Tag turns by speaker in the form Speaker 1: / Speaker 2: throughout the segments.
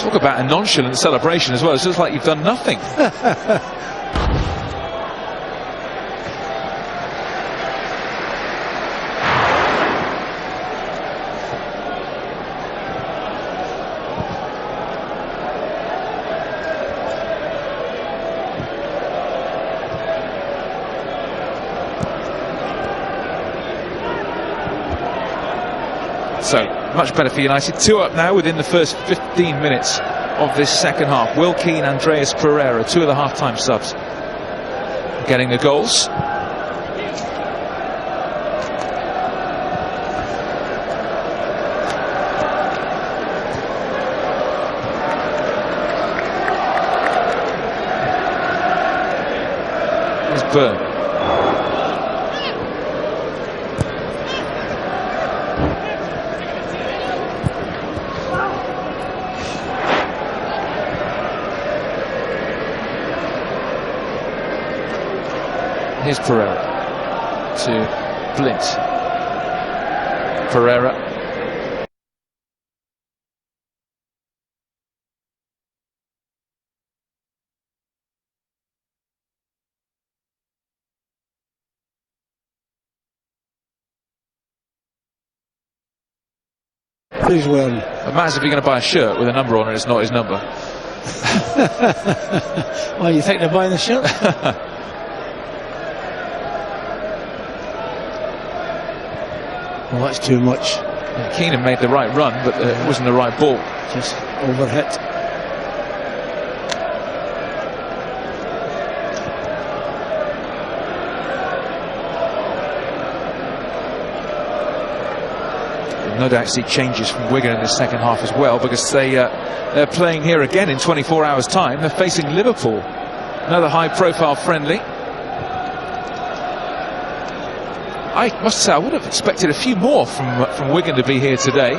Speaker 1: Talk about a nonchalant celebration as well. It's just like you've done nothing. So, much better for United. 2 up now within the first 15 minutes of this second half. Will Keane, Andreas Pereira, 2 of the half-time subs, getting the goals. There's Byrne. Here's Pereira to Blint. Pereira.
Speaker 2: Please wearing.
Speaker 1: It matters if you're going to buy a shirt with a number on it, it's not his number.
Speaker 2: Why, you think they're buying the shirt? Well, that's too much.
Speaker 1: Yeah, Keenan made the right run, but it wasn't the right ball.
Speaker 2: Just overhit.
Speaker 1: No doubt see changes from Wigan in the second half as well, because they're playing here again in 24 hours' time. They're facing Liverpool, another high-profile friendly. I must say, I would have expected a few more from Wigan to be here today.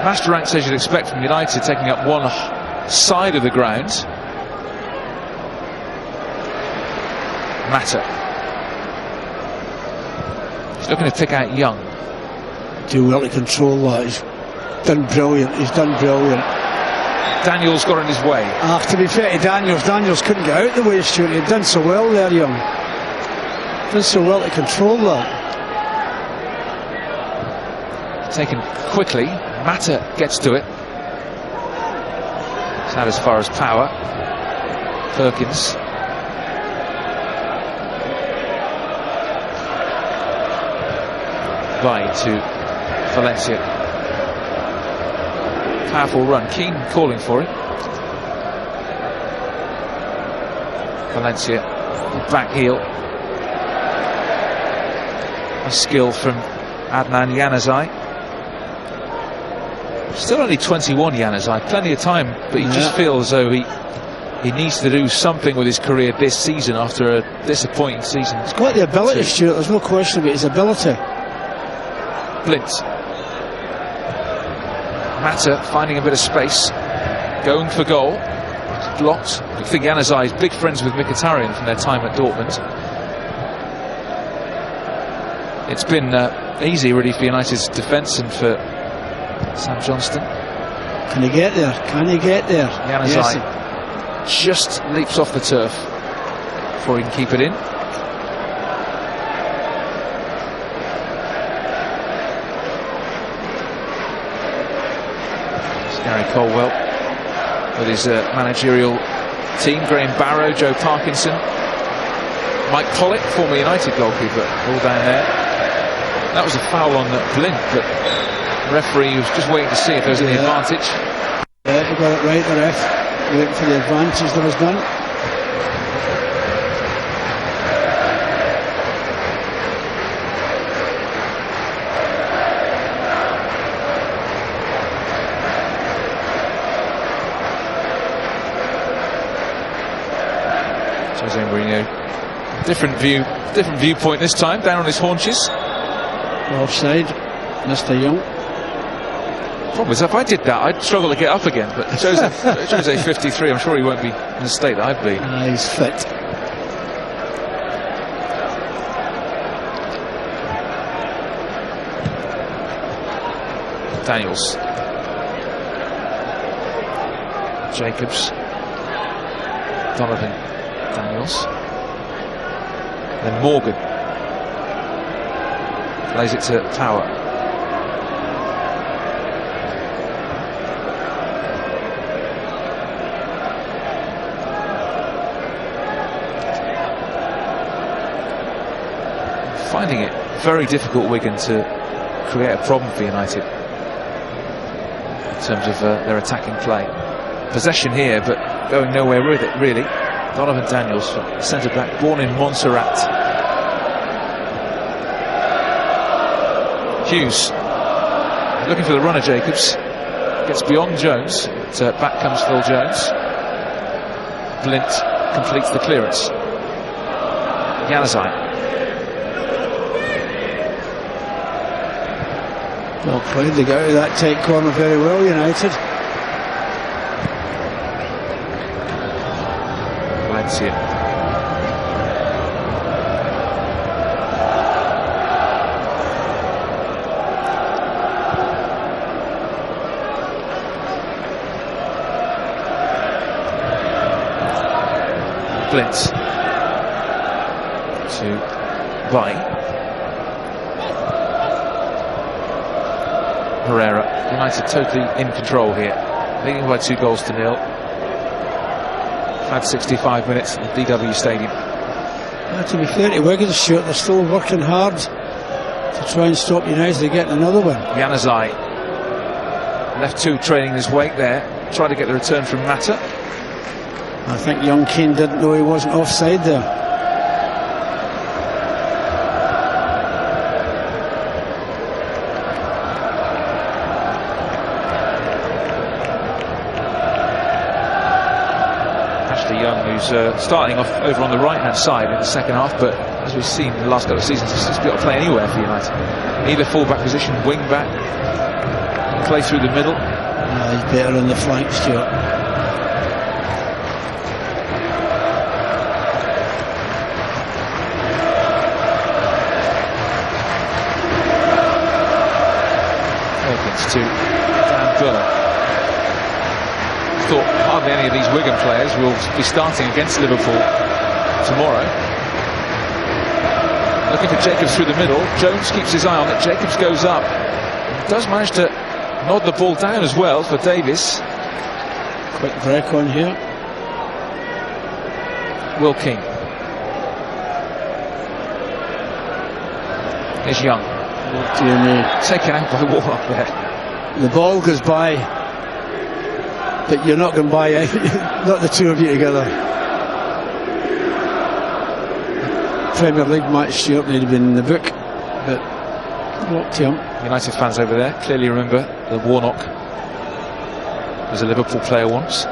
Speaker 1: Master Rank says you'd expect from United taking up one side of the ground. Mata. He's looking to pick out Young.
Speaker 2: Do well to control that. He's done brilliant. He's done brilliant.
Speaker 1: Daniels got in his way.
Speaker 2: To be fair to Daniels couldn't get out the way, Stuart. He'd done so well there, Young. Done so well to control that.
Speaker 1: Taken quickly. Mata gets to it. It's not as far as Power. Perkins. By to Valencia. Powerful run. Keane calling for it. Valencia. Back heel. A skill from Adnan Januzaj. Still only 21, Januzaj. Plenty of time, but he just feels as though he needs to do something with his career this season after a disappointing season.
Speaker 2: He's got the ability, Stuart. There's no question about his ability.
Speaker 1: Blint. Mata finding a bit of space, going for goal. It's blocked. I think Januzaj is big friends with Mkhitaryan from their time at Dortmund. It's been easy really for United's defence and for Sam Johnston.
Speaker 2: Can he get there? Can he get there?
Speaker 1: Januzaj just leaps off the turf before he can keep it in. Gary Colwell with his managerial team, Graham Barrow, Joe Parkinson, Mike Pollitt, former United goalkeeper, all down there. That was a foul on Blint, but the referee was just waiting to see if there was any advantage.
Speaker 2: Yeah, they got it right, the ref, waiting for the advantage that was done.
Speaker 1: Jose Mourinho, different viewpoint this time, down on his haunches.
Speaker 2: Offside, Mr. Young.
Speaker 1: Problem is, if I did that, I'd struggle to get up again. But Jose 53, I'm sure he won't be in the state that I'd be.
Speaker 2: He's fit.
Speaker 1: Daniels. Jacobs. Donovan Daniels. Then Morgan. Plays it to Power. Finding it very difficult, Wigan, to create a problem for United in terms of their attacking play. Possession here, but going nowhere with it, really. Donovan Daniels, centre-back, born in Montserrat. Hughes, looking for the runner, Jacobs. Gets beyond Jones, but back comes Phil Jones. Blint completes the clearance. Januzaj.
Speaker 2: Well played, they got out of that tight corner very well, United.
Speaker 1: Valencia. Blint to Vine. Herrera. United totally in control here, leading by 2-0. Had 65 minutes at the DW Stadium.
Speaker 2: To be fair to Wigan, Stuart, they're still working hard to try and stop United getting another one.
Speaker 1: Januzaj left two trailing his weight there, tried to get the return from Mata.
Speaker 2: I think young Keane didn't know he wasn't offside there.
Speaker 1: Who's starting off over on the right-hand side in the second half, but as we've seen in the last couple of seasons, he's just able to play anywhere for United. Either full-back position, wing-back, play through the middle.
Speaker 2: He's better on the flank, Stuart.
Speaker 1: Perkins to Dan Burn. Thought hardly any of these Wigan players will be starting against Liverpool tomorrow. Looking for Jacobs through the middle. Jones keeps his eye on it. Jacobs goes up. Does manage to nod the ball down as well for Davis.
Speaker 2: Quick break on here.
Speaker 1: Will King. Here's Young. Taken out by Warnock there.
Speaker 2: The ball goes by, but you're not going by, not the two of you together. Premier League match, Stuart, would have been in the book, but blocked him.
Speaker 1: United fans over there clearly remember that Warnock was a Liverpool player once.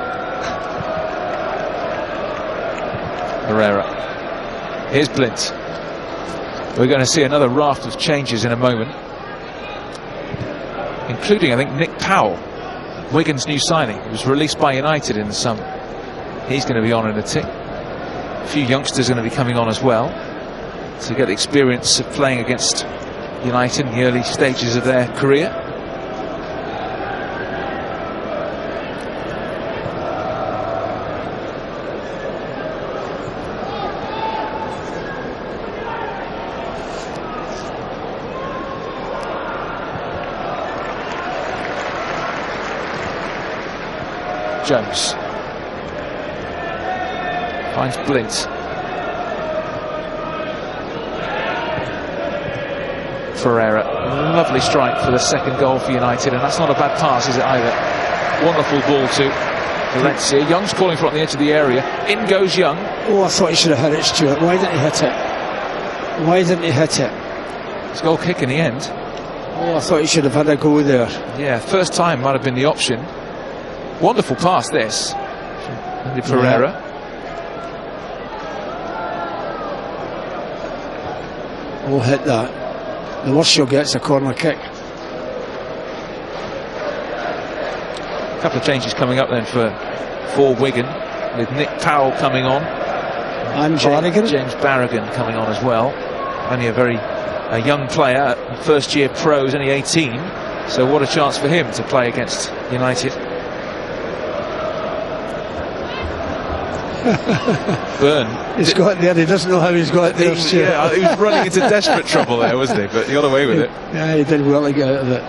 Speaker 1: Herrera. Here's Blint. We're going to see another raft of changes in a moment, including, I think, Nick Powell, Wigan's new signing. He was released by United in the summer. He's going to be on in a tick. A few youngsters are going to be coming on as well to get the experience of playing against United in the early stages of their career. Jones finds Blint. Ferreira, lovely strike for the second goal for United, and that's not a bad pass, is it either? Wonderful ball to Valencia. Young's calling for it on the edge of the area. In goes Young.
Speaker 2: Oh, I thought he should have hit it, Stuart. Why didn't he hit it? Why didn't he hit it?
Speaker 1: It's a goal kick in the end.
Speaker 2: Oh, I thought he should have had a go there.
Speaker 1: Yeah, first time might have been the option. Wonderful pass this from Ferreira.
Speaker 2: Yeah. Oh, hit that. The worst she'll get is a corner kick.
Speaker 1: A couple of changes coming up then for Wigan, with Nick Powell coming on
Speaker 2: and
Speaker 1: James Barragan coming on as well. Only a very young player, first year pros, only 18, so what a chance for him to play against United. Byrne.
Speaker 2: He's got there, he doesn't know how he's got there.
Speaker 1: Yeah, he was running into desperate trouble there, wasn't he? But he got away with it.
Speaker 2: Yeah, he did well to get out of it.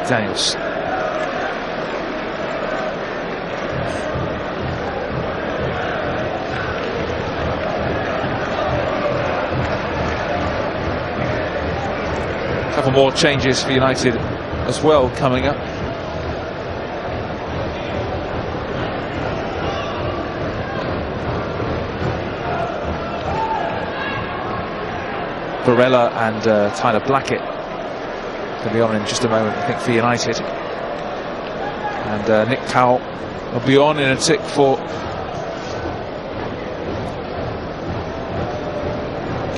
Speaker 1: Daniels. A couple more changes for United as well coming up. Varela and Tyler Blackett going to be on in just a moment, I think, for United. And Nick Powell will be on in a tick for...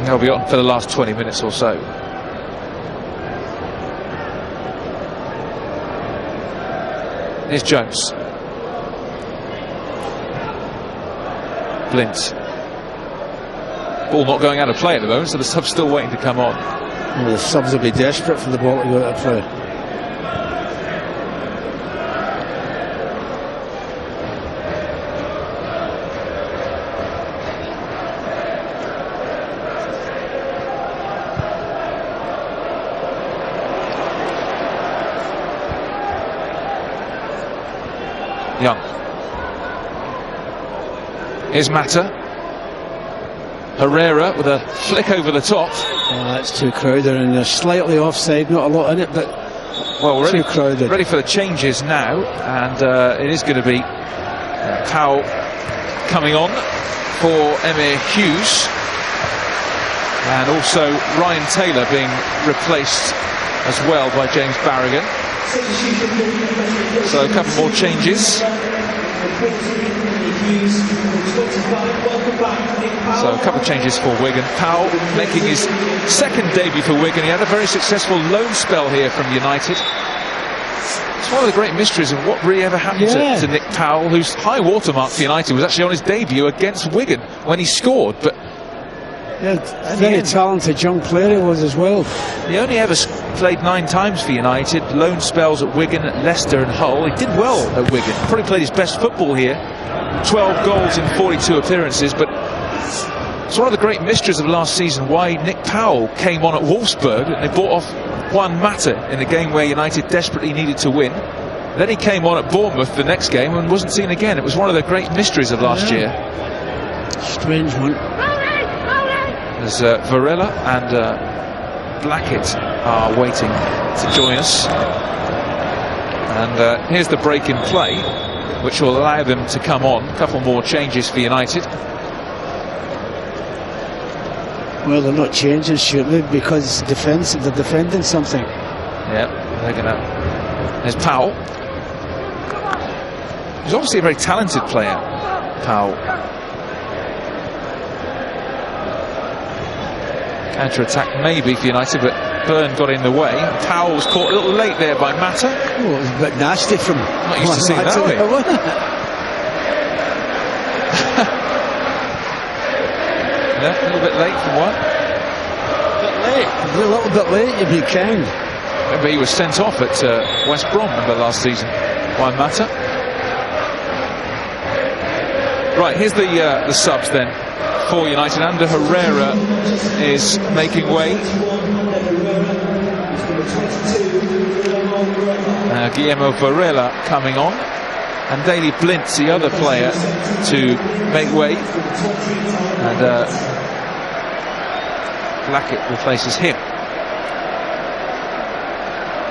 Speaker 1: He'll be on for the last 20 minutes or so. Here's Jones. Blint. Ball not going out of play at the moment, so the sub's still waiting to come on.
Speaker 2: Well, the subs will be desperate for the ball to go out of play.
Speaker 1: Young. Here's Mata. Herrera with a flick over the top.
Speaker 2: Oh, that's too crowded, and they're slightly offside, not a lot in it, but
Speaker 1: well,
Speaker 2: too crowded.
Speaker 1: Ready for the changes now, and it is going to be Powell coming on for Emir Hughes, and also Ryan Taylor being replaced as well by James Barrigan. So a couple more changes. So a couple of changes for Wigan. Powell making his second debut for Wigan. He had a very successful loan spell here from United. It's one of the great mysteries of what really ever happened to Nick Powell, whose high watermark for United was actually on his debut against Wigan when he scored. But
Speaker 2: yeah, very talented young player he was as well.
Speaker 1: He only ever played 9 times for United. Loan spells at Wigan, at Leicester and Hull. He did well at Wigan. Probably played his best football here. 12 goals in 42 appearances. But it's one of the great mysteries of last season why Nick Powell came on at Wolfsburg and they bought off Juan Mata in the game where United desperately needed to win. Then he came on at Bournemouth the next game and wasn't seen again. It was one of the great mysteries of last year.
Speaker 2: Strange one.
Speaker 1: There's Varela and Blackett are waiting to join us. And here's the break in play, which will allow them to come on. A couple more changes for United.
Speaker 2: Well, they're not changing, surely, because they're defending something.
Speaker 1: Yeah, they're going to... There's Powell. He's obviously a very talented player, Powell. Counter-attack maybe for United, but Byrne got in the way. Powell was caught a little late there by Mata.
Speaker 2: Oh, it was a bit nasty from...
Speaker 1: Not used to seeing that, are we? Yeah, a little bit late from what?
Speaker 2: A little bit late, you'd be kind.
Speaker 1: Remember, he was sent off at West Brom, remember, last season by Mata. Right, here's the subs then for United. Ander Herrera is making way. Guillermo Varela coming on, and Daley Blint's the other player to make way, and Blackett replaces him.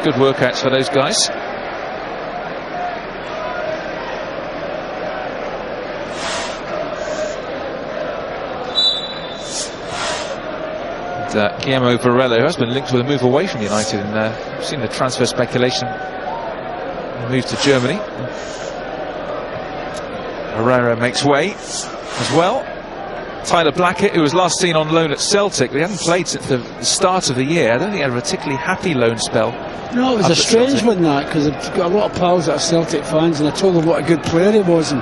Speaker 1: Good workouts for those guys. Guillermo Varela, who has been linked with a move away from United, and we've seen the transfer speculation move to Germany. Herrera makes way as well. Tyler Blackett, who was last seen on loan at Celtic, they hadn't played since the start of the year. I don't think he had a particularly happy loan spell. No,
Speaker 2: it was a strange one, that, because I've got a lot of pals that are Celtic fans, and I told them what a good player he was, and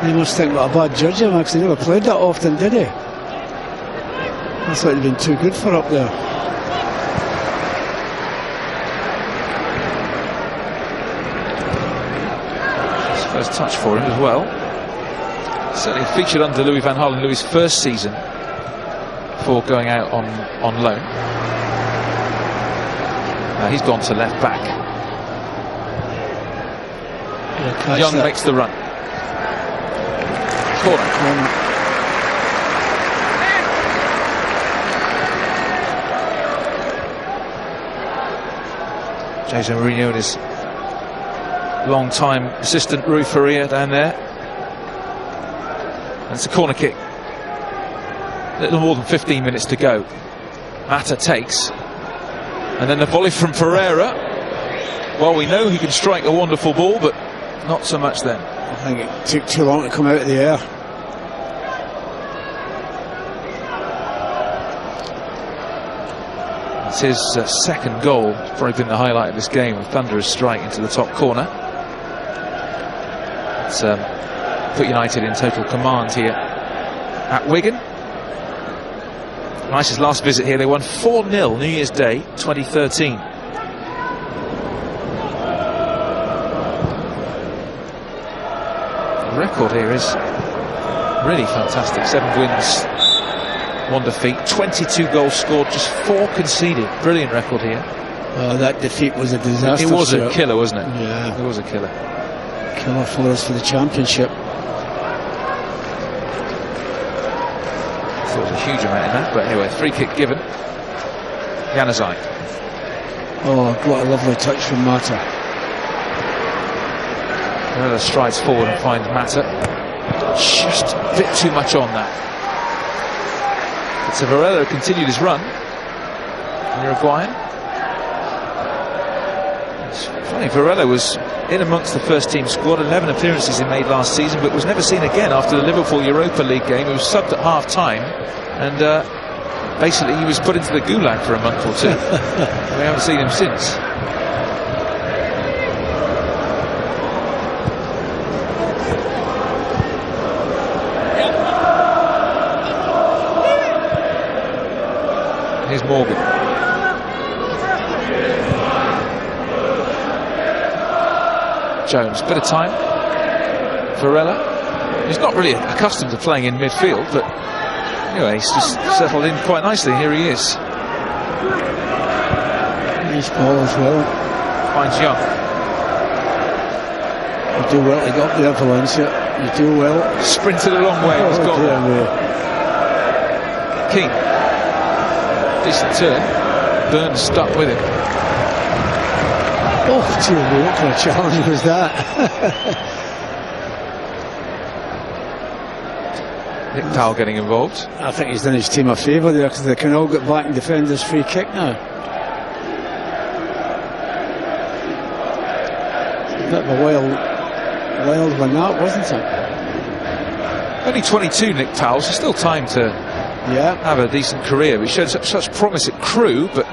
Speaker 2: they must think what a bad judge he was, because he never played that often, did he? I thought he'd been too good for up there.
Speaker 1: First touch for him as well. Certainly featured under Louis van Gaal in Louis' first season before going out on loan. Now he's gone to left back.
Speaker 2: Yeah,
Speaker 1: Young makes the run. Corner. Jose Mourinho and his long-time assistant Rui Faria down there. And it's a corner kick. A little more than 15 minutes to go. Mata takes. And then the volley from Pereira. Well, we know he can strike a wonderful ball, but not so much then.
Speaker 2: I think it took too long to come out of the air.
Speaker 1: It's his second goal. It's probably been the highlight of this game. A thunderous strike into the top corner. It's put United in total command here at Wigan. Rice's last visit here, they won 4-0 New Year's Day 2013. The record here is really fantastic. 7 wins, 1 defeat, 22 goals scored, just 4 conceded. Brilliant record here.
Speaker 2: That defeat was a disaster.
Speaker 1: It was a killer, wasn't it?
Speaker 2: Yeah.
Speaker 1: It was a killer.
Speaker 2: Killer for us for the championship.
Speaker 1: Thought a huge amount in that, but anyway, free kick given. Januzaj.
Speaker 2: Oh, what a lovely touch from Mata.
Speaker 1: Varela strides forward and finds Mata. Just a bit too much on that. But so Varela continued his run. Uruguayan. It's funny, Varela was in amongst the first team squad, 11 appearances he made last season, but was never seen again after the Liverpool Europa League game. He was subbed at half time, and basically he was put into the gulag for a month or two. We haven't seen him since. Here's Morgan. Jones, bit of time. Varela. He's not really accustomed to playing in midfield, but anyway, he's just settled in quite nicely. Here he is.
Speaker 2: Nice ball as well.
Speaker 1: Finds Young.
Speaker 2: You do well to get up there, Valencia. You do well.
Speaker 1: Sprinted a long way. He's got King. Decent turn. Burns stuck with him.
Speaker 2: Oh, dear me, what kind of challenge was that?
Speaker 1: Nick Powell getting involved.
Speaker 2: I think he's done his team a favour there, because they can all get back and defend this free kick now. A bit of a wild one that, wasn't it?
Speaker 1: Only 22, Nick Powell, so still time to have a decent career. He showed such promise at Crewe, but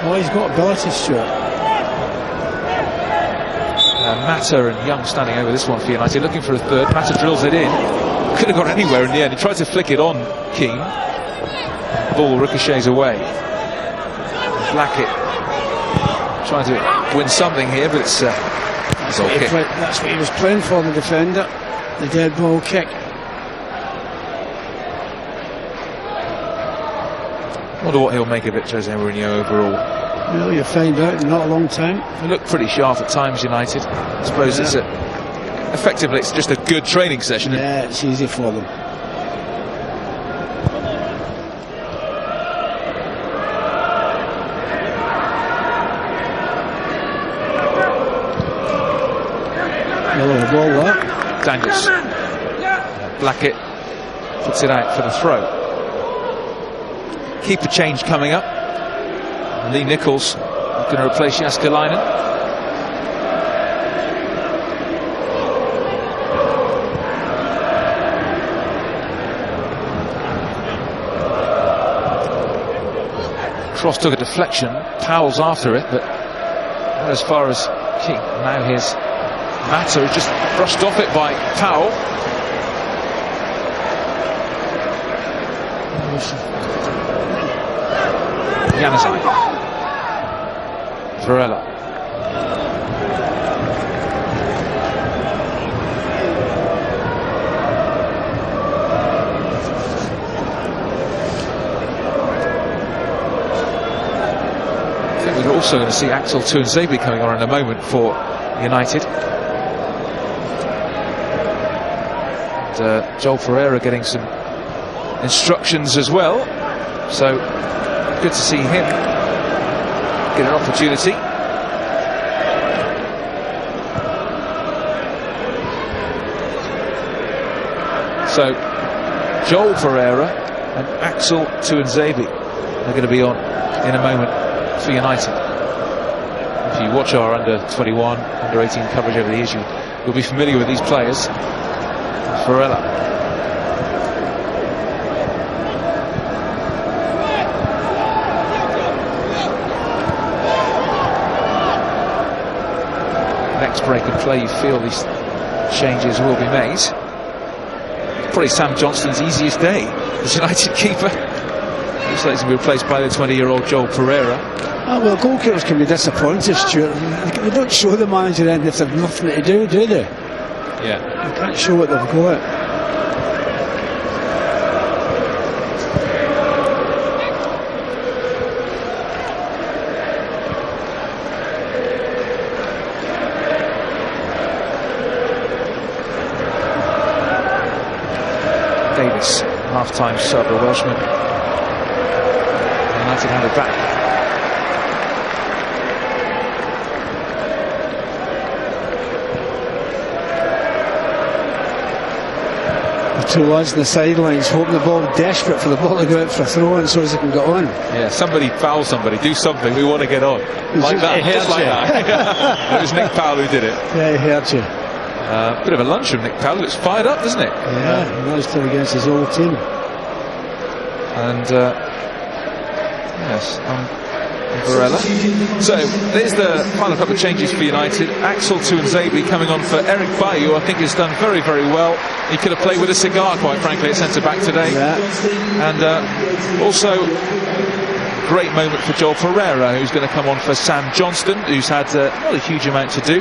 Speaker 2: well, he's got ability, Stuart.
Speaker 1: Mata and Young standing over this one for United, looking for a third. Mata drills it in. Could have gone anywhere in the end. He tried to flick it on Keane. Ball ricochets away. Blackett trying to win something here, but it's
Speaker 2: that's what he was playing for, the defender. The dead ball kick.
Speaker 1: Wonder what he'll make of it, Jose Mourinho, overall.
Speaker 2: Well, you'll find out in not a long time.
Speaker 1: They look pretty sharp at times, United. I suppose it's effectively it's just a good training session.
Speaker 2: Yeah, it's easy for them. Yellow ball there.
Speaker 1: Dangles. Blackett puts it out for the throw. Keeper change coming up. Lee Nichols going to replace Jääskeläinen. Cross took a deflection. Powell's after it, but not as far as King. Now here's Mata, who's just brushed off it by Powell. Januzaj. Varela. I think we're also going to see Axel Tuanzebe coming on in a moment for United. And Joel Ferreira getting some instructions as well, so good to see him get an opportunity. So Joel Ferreira and Axel Tuanzebe are going to be on in a moment for United. If you watch our under-21, under-18 coverage over the years, you'll be familiar with these players. Varela. Next break of play, you feel these changes will be made. Probably Sam Johnston's easiest day as United keeper. Looks like he's going to be replaced by the 20-year-old Joel Ferreira.
Speaker 2: Oh, well, goalkeepers can be disappointed, Stuart. They don't show the manager anything if they've nothing to do they?
Speaker 1: Yeah.
Speaker 2: They can't show what they've got.
Speaker 1: Davis, half-time sub, a Welshman. United had it back.
Speaker 2: Two lads on the sidelines hoping the ball, desperate for the ball to go out for a throw in so as they can get on.
Speaker 1: Yeah, somebody foul somebody, do something, we want to get on. Like that, just like that. It was Nick Powell who did it.
Speaker 2: Yeah, he heard you.
Speaker 1: Bit of a lunch from Nick Powell, it's fired up, doesn't it?
Speaker 2: Yeah, he managed to against his old team.
Speaker 1: And yes, Varela. So there's the final couple of changes for United. Axel Tuanzebe coming on for Eric Bailly, who I think has done very, very well. He could have played with a cigar, quite frankly, at centre-back today.
Speaker 2: Yeah.
Speaker 1: And also, great moment for Joel Ferreira, who's going to come on for Sam Johnston, who's had not a huge amount to do.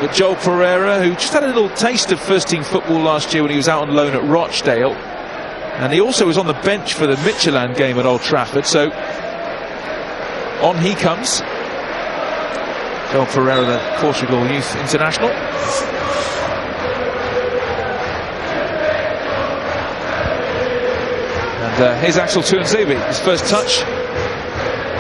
Speaker 1: But Joel Ferreira, who just had a little taste of first-team football last year when he was out on loan at Rochdale. And he also was on the bench for the Midtjylland game at Old Trafford. So on he comes. Joel Ferreira, the Portugal youth international. And here's Axel Tuanzebe, his first touch.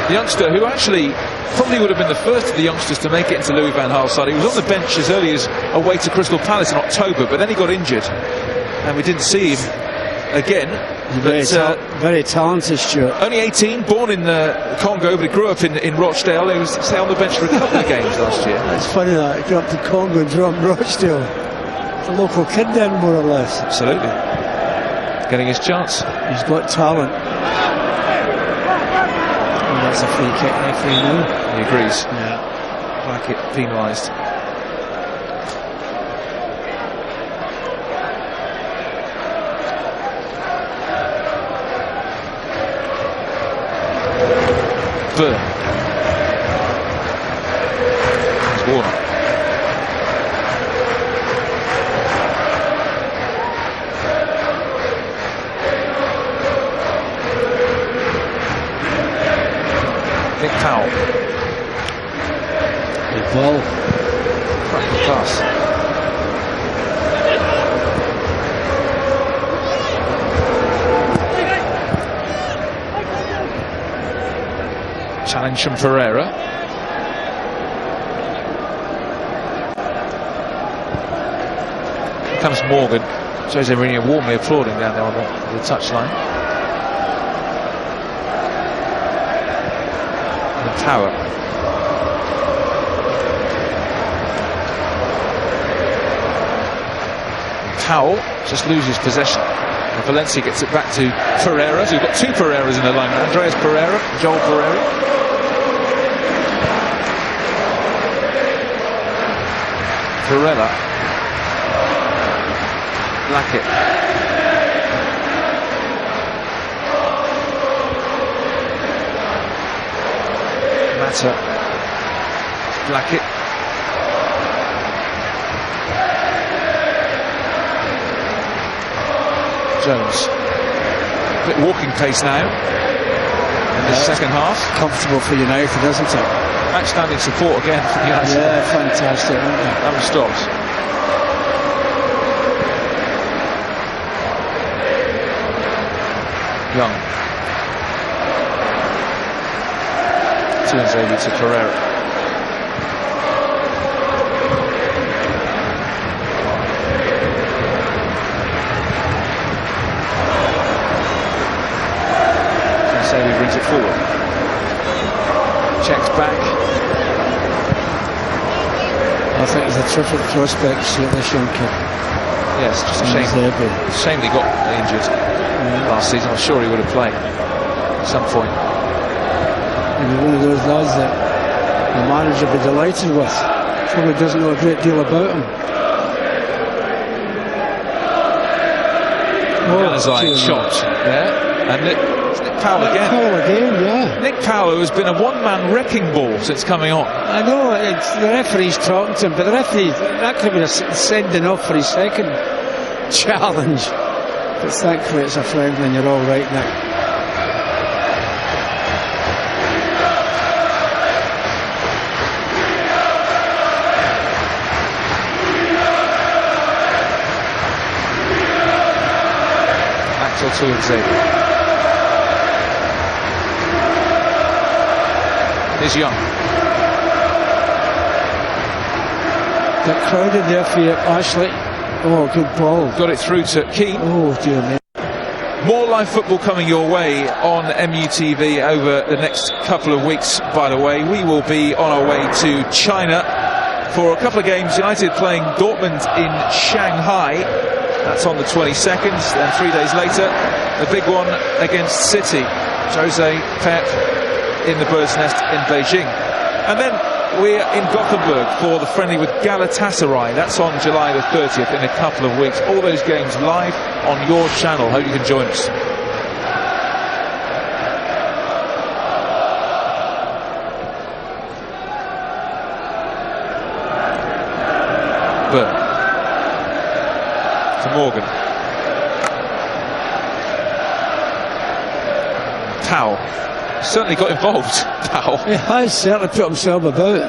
Speaker 1: The youngster who actually probably would have been the first of the youngsters to make it into Louis van Gaal's side. He was on the bench as early as away to Crystal Palace in October, but then he got injured and we didn't see him again.
Speaker 2: Very talented, Stuart.
Speaker 1: Only 18, born in Congo, but he grew up in Rochdale. He was on the bench for a couple of games last year.
Speaker 2: It's funny that he grew up in Congo and grew up in Rochdale. A local kid then, more or less.
Speaker 1: Absolutely. Getting his chance.
Speaker 2: He's got talent. And that's a free kick, referee now.
Speaker 1: He agrees.
Speaker 2: Yeah.
Speaker 1: Blackett penalised. Burn. There's Warner. Nick Powell.
Speaker 2: Good ball.
Speaker 1: Cracking pass. Challenge from Ferreira. Here comes Morgan. Jose Mourinho warmly applauding down there on the touchline. And Power. And Powell just loses possession. And Valencia gets it back to Ferreira. So we've got two Ferreiras in the line. Andreas Pereira, Joel Ferreira. Varela. Blackett. centre. Blackett. Jones. A bit walking pace now in the second half.
Speaker 2: Comfortable for United, isn't it?
Speaker 1: Outstanding support again for United.
Speaker 2: Yeah, fantastic, isn't it?
Speaker 1: Never stops. Young. Tuanzebe to Pereira. Tuanzebe brings it forward. Checks back.
Speaker 2: I think he's a terrific prospect, this young kid.
Speaker 1: Yes, just a shame he got injured last season. I'm sure he would have played at some point.
Speaker 2: And one of those lads that the manager would be delighted with. Probably doesn't know a great deal about him.
Speaker 1: Januzaj shot there, and Nick Powell again.
Speaker 2: Yeah.
Speaker 1: Nick Powell has been a one-man wrecking ball since coming on.
Speaker 2: I know, it's the referee's talking to him, but the referee, that could be a sending off for his second challenge. But thankfully it's a friendly and you're all right now.
Speaker 1: Axel Tuanzebe. Here's Young.
Speaker 2: Got crowded there for you, Ashley. Oh, good ball.
Speaker 1: Got it through to Keane.
Speaker 2: Oh, dear me.
Speaker 1: More live football coming your way on MUTV over the next couple of weeks, by the way. We will be on our way to China for a couple of games. United playing Dortmund in Shanghai. That's on the 22nd. Then 3 days later, the big one against City. Jose, Pep in the Bird's Nest in Beijing. And then we're in Gothenburg for the friendly with Galatasaray. That's on July the 30th in a couple of weeks. All those games live on your channel. Hope you can join us. Burn to Morgan. Powell certainly got involved. Powell.
Speaker 2: He has certainly put himself about.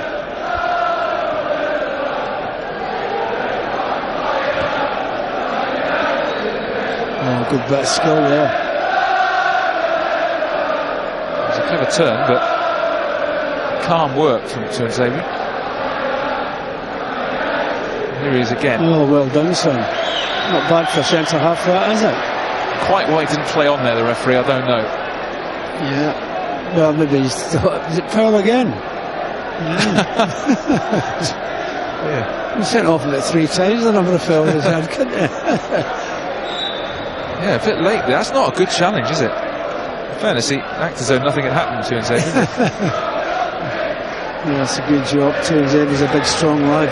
Speaker 2: Oh, good bit of skill there.
Speaker 1: It was a clever turn, but calm work from Tuanzebe. Here he is again.
Speaker 2: Oh, well done, son. Not bad for centre half, that, is it?
Speaker 1: Quite why he didn't play on there, the referee, I don't know.
Speaker 2: Yeah. Well, maybe he's thought, is it Powell again? Yeah. He sent off about 3 times the number of fouls he's had, couldn't he?
Speaker 1: Yeah, a bit late there. That's not a good challenge, is it? In fairness, he acted as though nothing had happened to him.
Speaker 2: Yeah, that's a good job. Tuanzebe's a big, strong lad.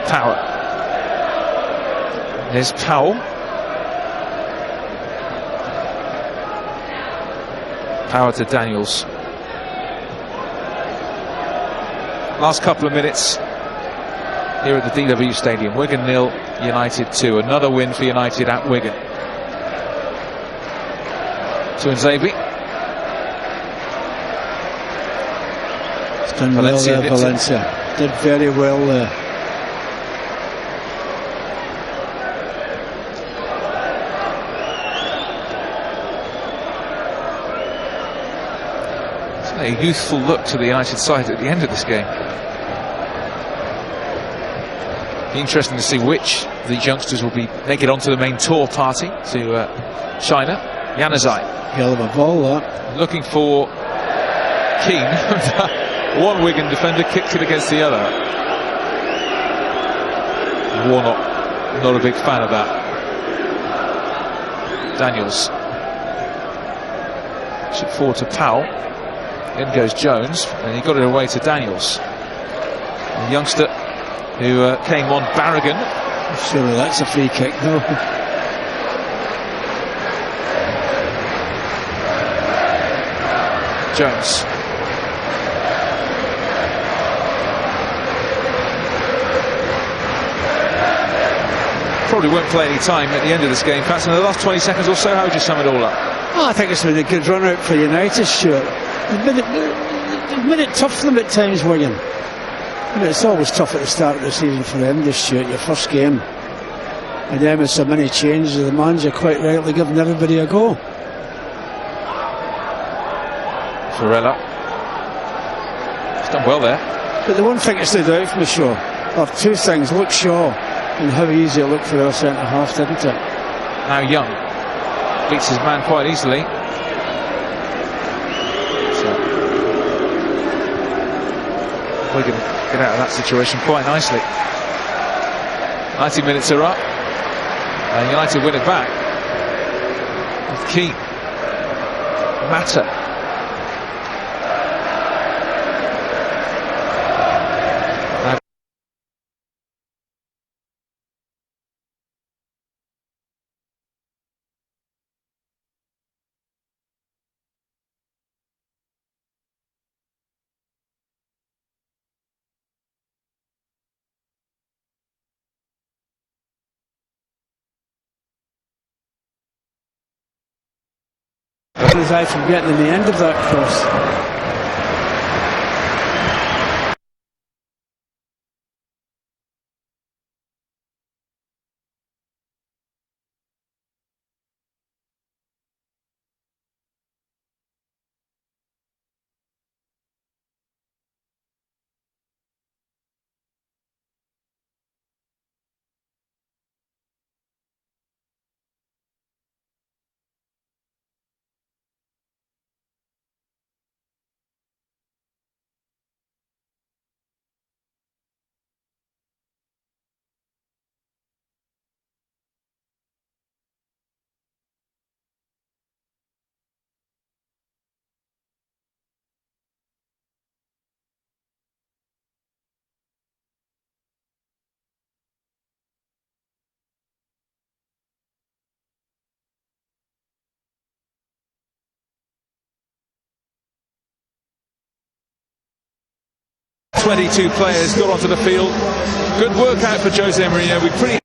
Speaker 1: Power. There's Powell. Power to Daniels. Last couple of minutes here at the DW Stadium. Wigan 0, United 2. Another win for United at Wigan. Tuanzebe.
Speaker 2: It's done well there, Valencia. Did very well there.
Speaker 1: A youthful look to the United side at the end of this game. Be interesting to see which of these youngsters will make it onto the main tour party to China. Januzaj.
Speaker 2: Hell of a ball, that.
Speaker 1: Looking for Keane. One Wigan defender kicked it against the other. Warnock, not a big fan of that. Daniels. Chip forward to Powell. In goes Jones, and he got it away to Daniels. The youngster who came on Barragan.
Speaker 2: Surely that's a free kick, though.
Speaker 1: Jones. Probably won't play any time at the end of this game. Perhaps in the last 20 seconds or so, how would you sum it all up?
Speaker 2: Oh, I think it's been a good run out for United, Stuart. They've made it tough for them at times, William. I mean, it's always tough at the start of the season for them, this Stuart, your first game. And then with so many changes, the manager quite rightly giving everybody a go.
Speaker 1: Varela. He's done well there.
Speaker 2: But the one thing that stood out from the show, or two things, Luke Shaw and how easy it looked for our centre half, didn't it?
Speaker 1: Now Young beats his man quite easily. So we can get out of that situation quite nicely. 90 minutes are up, and United win it back with Keane, Mata.
Speaker 2: Aside from getting in the end of that cross.
Speaker 1: 22 players got onto the field. Good workout for Jose Mourinho. We pretty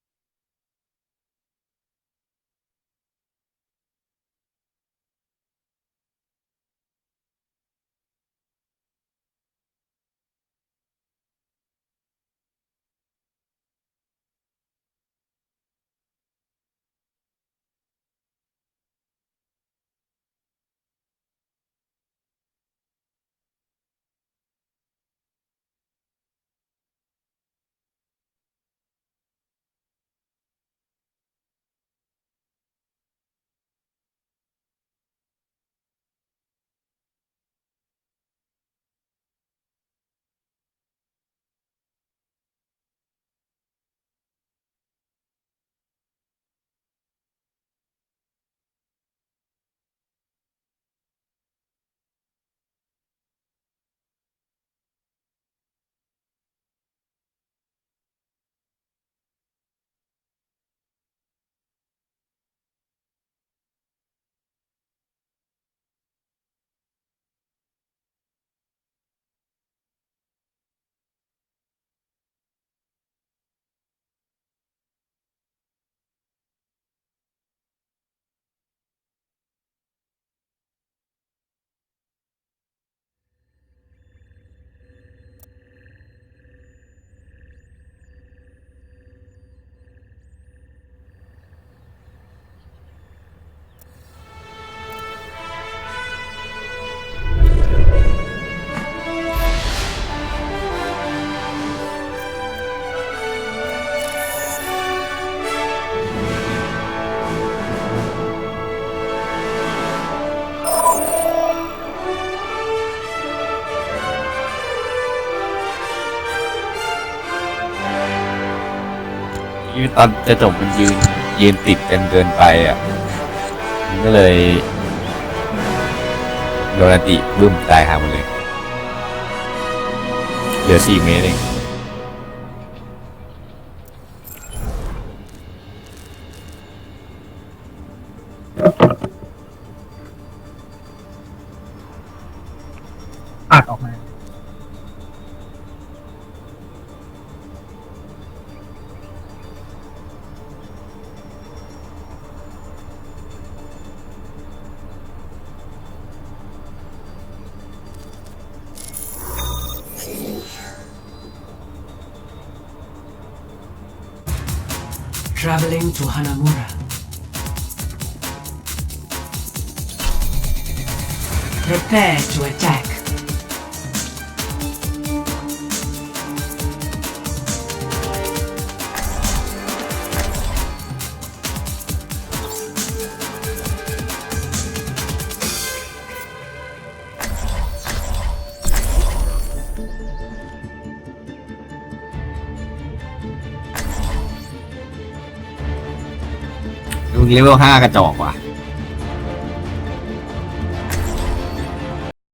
Speaker 3: ตอนจะจบมันยืนติดกันเกินไปอ่ะมันก็เลยโดนอันติบึ้มตายหาหมดเลยเหลือ4 เมตรเอง
Speaker 4: ออกมา
Speaker 5: Traveling to Hanamura. Prepare to attack.
Speaker 3: Level 5 กระจอกว่ะ